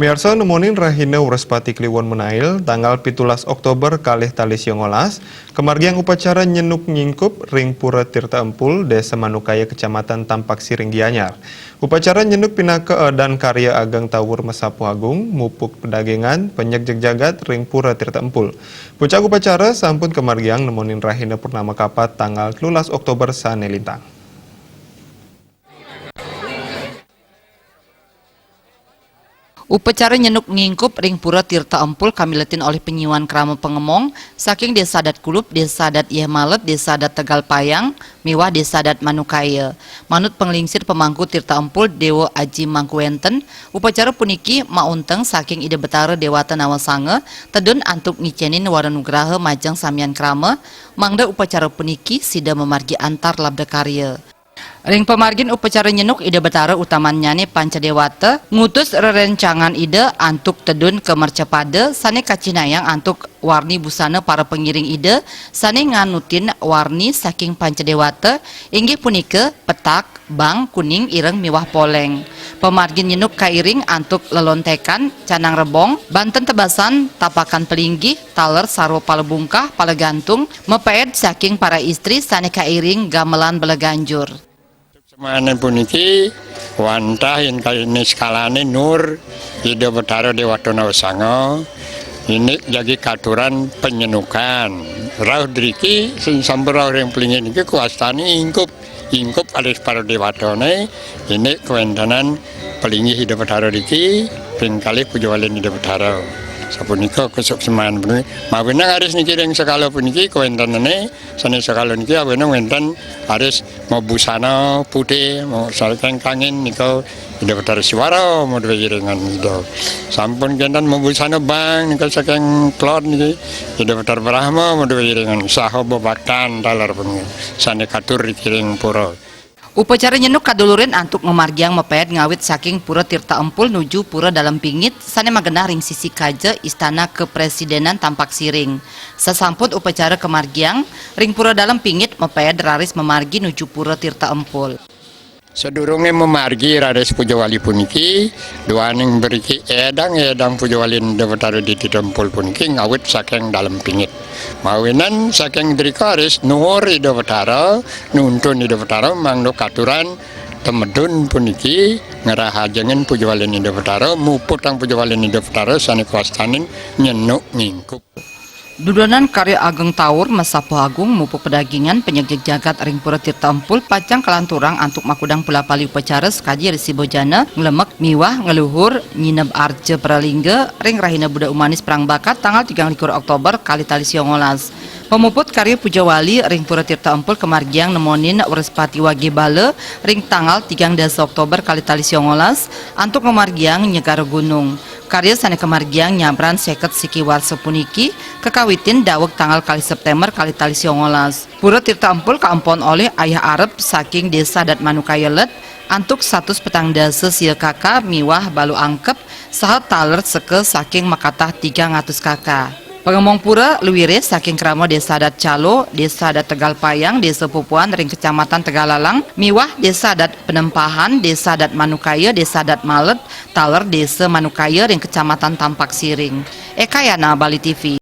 Pamiarsa nemonin Rahina Urespati Kliwon Menail tanggal 17 Oktober kalih tali Siongolas kemargiang upacara nyenuk nyingkup ring Pura Tirta Empul Desa Manukaya Kecamatan Tampak Siring Gianyar. Upacara nyenuk pinake dan karya Ageng Tawur Mesapu Agung mupuk pedagangan penyek jagat ring Pura Tirta Empul. Puncak upacara sampun kemargiang nemonin Rahina Purnama Kapat tanggal 13 Oktober sane lintang. Upacara nyenuk ngingkup ring Pura Tirta Empul kamiletin oleh penyiwan krama pengemong saking Desa Adat Kulup, Desa Adat Ieh Malet, Desa Adat Tegal Payang, miwah Desa Adat Manukaya. Manut penglingsir pemangku Tirta Empul Dewa Aji Mangkuenten, upacara puniki maunteng saking Ide Betara Dewata Nawasange, tedun antuk ngicenin waranugraha majang samian krama, mangda upacara puniki sida memargi antar labda karya. Ring pemargin upacara nyenuk Ide Betara utamanya Pancadewata ngutus rerencangan ide antuk tedun ke mercepade sane kacinayang antuk warni busana para pengiring ide sane nganutin warni saking Pancadewata inggih punike petak, bang, kuning, ireng, miwah poleng. Pemargin nyenuk kairing antuk lelontekan, canang rebong, banten tebasan, tapakan pelinggih, taler, sarwo palebungkah, palegantung, mepeed saking para istri sane kairing gamelan beleganjur. Semanen puniki wantahin kali ini skalane Nur Ide Betara Dewata Nawasange ini jadi katuran penyenukan rauh driki sampai rauh yang pelingin ini kuastani ingkup alis para dewatane ini kewentanan pelingi Ide Betara diki pingkali pujawalin Ide Betara sapunika kusuk semaan puniki mawenang aris niki ring sekala puniki kewentanane sane sekala niki awenang wenten aris mau busana putih mau sareng kangin nika Ide Betara Siwara mau diwiringan gitu sampun kentan mau busana bang nika saking klot niki Ide Betara Brahma mau diwiringan saha bebaktan talar puniki sane katur dikiring pura. Upacara nyenuk kadulurin antuk memargiang mepet ngawit saking Pura Tirta Empul nuju Pura Dalam Pingit sane magenah ring sisi kaje Istana Kepresidenan Tampak Siring. Sasampun upacara kemargiang ring Pura Dalam Pingit mepet raris memargi nuju Pura Tirta Empul. Sedurunge memargi raris pujawali puniki duaning beriki edang pujawali Ide Betara di Tirta Empul puniki ngawit saking Dalam Pingit. Mawinan saking drikaris nuhur Ide Betara nuntun Ide Betara mangdo katuran temedun puniki ngerahajengen pujawalin Ide Betara muputang pujawalin Ide Betara sane kuastanin nyenuk ngingkup. Dudonan karya Ageng Tawur Mesapu Agung mupuk pedagingan penyegek jagat ring Pura Tirta Empul pacang kelanturang antuk makudang pula pali upacara sekaji resi bojana ngelemek miwah ngeluhur nyineb arje pralingga ring Rahina Budak Umanis Perang Bakat tanggal 3 Oktober kali tali Siongolas. Pemuput karya Pujawali ring Pura Tirta Empul kemargiang nemonin Urespati Wage Bale ring tanggal 3 Oktober kali tali Siongolas antuk kemargiang Nyegara Gunung. Karya sane kemargiang nyabran seket siki warsa puniki kekawitin daweg tanggal kali September kali tali Siongolas. Pura Tirta Empul kaampon oleh ayah Arab saking Desa Adat Manukaya Let antuk 100 petang dasa sia kakak miwah balu angkep saha taler seke saking Makatah 300 kakak. Pengemong pura luwire saking krama Desa Adat Calo, Desa Adat Tegal Payang, Desa Pupuan ring Kecamatan Tegalalang, miwah Desa Adat Penempahan, Desa Adat Manukaya, Desa Adat Malet, taler Desa Manukaya ring Kecamatan Tampak Siring. Ekayana Bali TV.